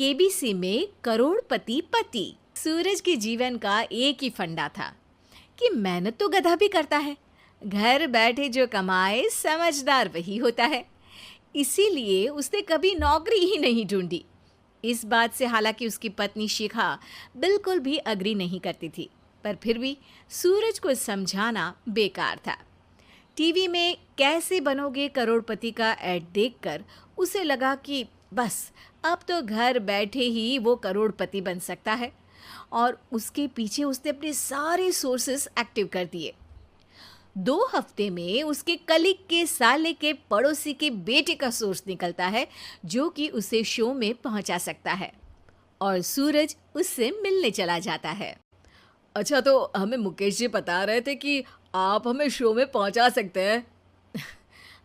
KBC में करोड़पति पति। सूरज के जीवन का एक ही फंडा था कि मेहनत तो गधा भी करता है, घर बैठे जो कमाए समझदार वही होता है। इसीलिए उसने कभी नौकरी ही नहीं ढूंढी। इस बात से हालांकि उसकी पत्नी शिखा बिल्कुल भी अग्री नहीं करती थी, पर फिर भी सूरज को समझाना बेकार था। टीवी में कैसे बनोगे करोड़पति का ऐड देखकर उसे लगा कि बस अब तो घर बैठे ही वो करोड़पति बन सकता है, और उसके पीछे उसने अपने सारे सोर्सेस एक्टिव कर दिए। 2 हफ्ते में उसके कलीग के साले के पड़ोसी के बेटे का सोर्स निकलता है जो कि उसे शो में पहुंचा सकता है, और सूरज उससे मिलने चला जाता है। अच्छा, तो हमें मुकेश जी बता रहे थे कि आप हमें शो में पहुंचा सकते हैं।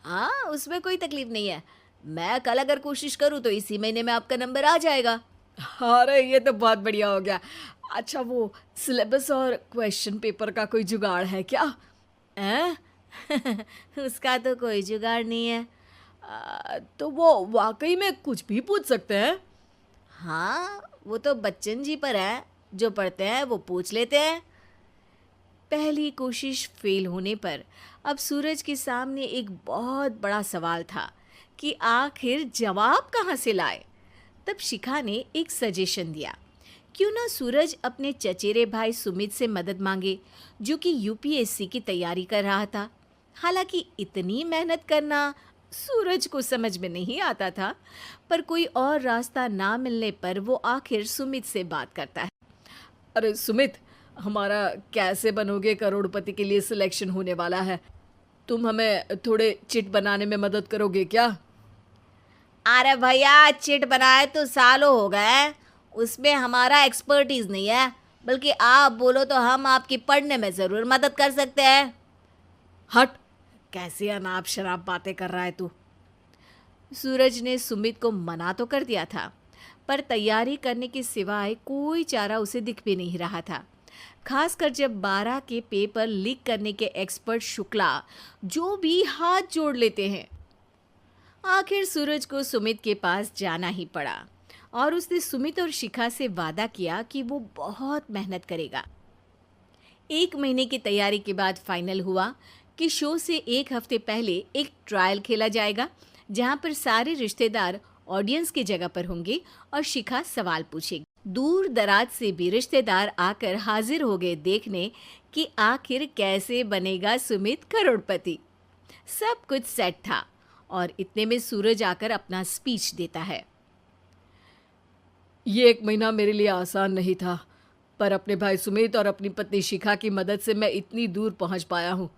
हाँ, उसमें कोई तकलीफ नहीं है। मैं कल अगर कोशिश करूँ तो इसी महीने में आपका नंबर आ जाएगा। अरे ये तो बहुत बढ़िया हो गया। अच्छा, वो सिलेबस और क्वेश्चन पेपर का कोई जुगाड़ है क्या? हैं? उसका तो कोई जुगाड़ नहीं है। तो वो वाकई में कुछ भी पूछ सकते हैं? हाँ, वो तो बच्चन जी पर है, जो पढ़ते हैं वो पूछ लेते हैं। पहली कोशिश फेल होने पर अब सूरज के सामने एक बहुत बड़ा सवाल था कि आखिर जवाब कहाँ से लाए। तब शिखा ने एक सजेशन दिया, क्यों ना सूरज अपने चचेरे भाई सुमित से मदद मांगे, जो कि यूपीएससी की तैयारी कर रहा था। हालांकि इतनी मेहनत करना सूरज को समझ में नहीं आता था, पर कोई और रास्ता ना मिलने पर वो आखिर सुमित से बात करता है। अरे सुमित, हमारा कैसे बनोगे करोड़पति के लिए सिलेक्शन होने वाला है। तुम हमें थोड़े चिट बनाने में मदद करोगे क्या? अरे भैया, चिट बनाए तो सालों हो गए, उसमें हमारा एक्सपर्टीज नहीं है, बल्कि आप बोलो तो हम आपकी पढ़ने में ज़रूर मदद कर सकते हैं। हट, कैसी अनाप शराब बातें कर रहा है तू। सूरज ने सुमित को मना तो कर दिया था, पर तैयारी करने के सिवाय कोई चारा उसे दिख भी नहीं रहा था। खासकर जब 12 के पेपर लीक करने के एक्सपर्ट शुक्ला जो भी हाथ जोड़ लेते हैं। आखिर सूरज को सुमित के पास जाना ही पड़ा, और उसने सुमित और शिखा से वादा किया कि वो बहुत मेहनत करेगा। 1 महीने की तैयारी के बाद फाइनल हुआ कि शो से 1 हफ्ते पहले एक ट्रायल खेला जाएगा, जहां पर सारे रिश्तेदार ऑडियंस की जगह पर होंगे और शिखा सवाल पूछेगी। दूर दराज से भी रिश्तेदार आकर हाजिर हो गए देखने कि आखिर कैसे बनेगा सुमित करोड़पति। सब कुछ सेट था, और इतने में सूरज आकर अपना स्पीच देता है। ये 1 महीना मेरे लिए आसान नहीं था, पर अपने भाई सुमित और अपनी पत्नी शिखा की मदद से मैं इतनी दूर पहुंच पाया हूँ।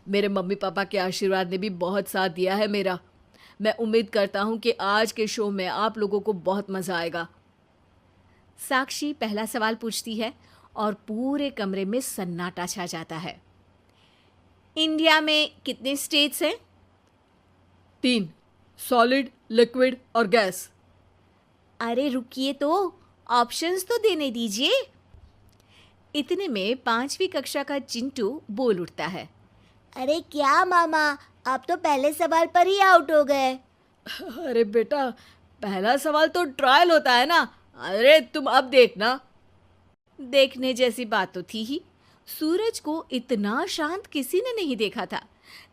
मेरे मम्मी पापा के आशीर्वाद ने भी बहुत साथ दिया है मेरा। मैं उम्मीद करता हूँ कि आज के शो में आप लोगों को बहुत मज़ा आएगा। साक्षी पहला सवाल पूछती है और पूरे कमरे में सन्नाटा छा जाता है। इंडिया में कितने स्टेट्स हैं? 3, सॉलिड, लिक्विड और गैस। अरे रुकिए, तो ऑप्शंस तो देने दीजिए। इतने में 5वीं कक्षा का चिंटू बोल उठता है। अरे क्या मामा, आप तो पहले सवाल पर ही आउट हो गए। अरे बेटा, पहला सवाल तो ट्रायल होता है ना। अरे तुम अब देखना। देखने जैसी बात तो थी ही। सूरज को इतना शांत किसी ने नहीं देखा था।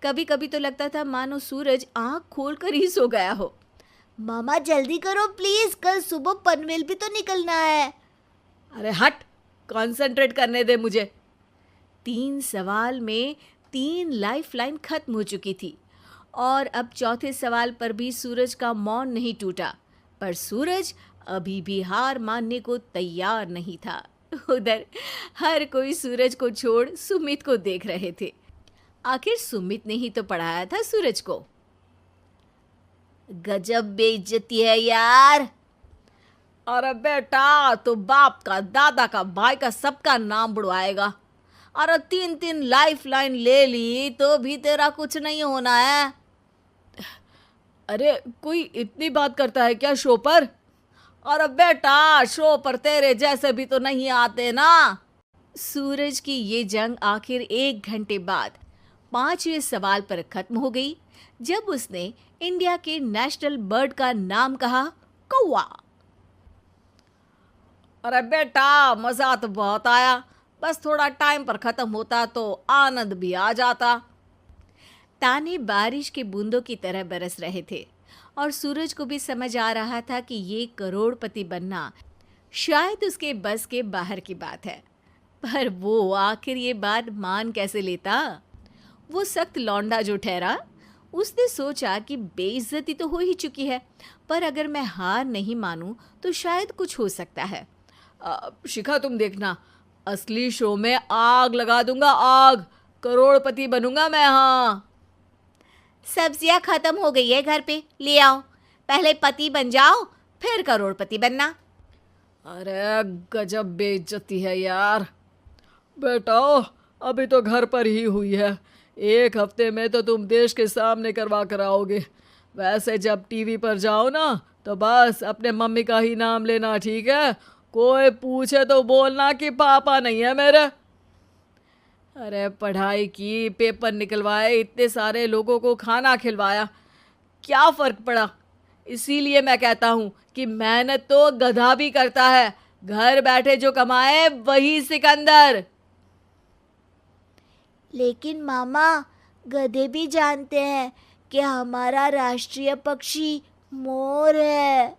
कभी कभी तो लगता था मानो सूरज आंख खोलकर ही सो गया हो। मामा जल्दी करो प्लीज, कल सुबह पनवेल भी तो निकलना है। अरे हट, कंसंट्रेट करने दे मुझे। 3 सवाल में 3 लाइफलाइन खत्म हो चुकी थी, और अब चौथे सवाल पर भी सूरज का मौन नहीं टूटा। पर सूरज अभी भी हार मानने को तैयार नहीं था। उधर हर कोई सूरज को छोड़ सुमित को देख रहे थे। आखिर सुमित ने ही तो पढ़ाया था सूरज को। गजब बेइज्जती है यार। अरे बेटा, तो बाप का, दादा का, भाई का, सबका नाम बुड़वाएगा। अरे 3 लाइफलाइन ले ली तो भी तेरा कुछ नहीं होना है। अरे कोई इतनी बात करता है क्या शो पर? अरे बेटा, शो पर तेरे जैसे भी तो नहीं आते ना। सूरज की ये जंग आखिर 1 घंटे बाद 5वें सवाल पर खत्म हो गई, जब उसने इंडिया के नेशनल बर्ड का नाम कहा, कौवा। अरे बेटा, मजा तो बहुत आया, बस थोड़ा टाइम पर खत्म होता तो आनंद भी आ जाता। ताने बारिश के बूंदों की तरह बरस रहे थे और सूरज को भी समझ आ रहा था कि ये करोड़पति बनना शायद उसके बस के बाहर की बात है। पर वो आखिर ये बात मान कैसे लेता? वो सख्त लौंडा जो ठहरा, उसने सोचा कि बेइज्जती तो हो ही चुकी है, पर अगर मैं हार नहीं मानूं तो शायद कुछ हो सकता है। शिखा, तुम देखना, असली शो में आग लगा दूंगा, आग, करोड़पति बनूंगा मैं। हाँ, सब्जियां खत्म हो गई है घर पे, ले आओ। पहले पति बन जाओ, फिर करोड़पति बनना। अरे गजब बेइज्जती है यार। बेटा, अभी तो घर पर ही हुई है, 1 हफ्ते में तो तुम देश के सामने करवा कर आओगे। वैसे जब टीवी पर जाओ ना तो बस अपने मम्मी का ही नाम लेना, ठीक है? कोई पूछे तो बोलना कि पापा नहीं है मेरे। अरे पढ़ाई की, पेपर निकलवाए, इतने सारे लोगों को खाना खिलवाया, क्या फ़र्क पड़ा? इसीलिए मैं कहता हूँ कि मेहनत तो गधा भी करता है, घर बैठे जो कमाए वही सिकंदर। लेकिन मामा, गधे भी जानते हैं कि हमारा राष्ट्रीय पक्षी मोर है।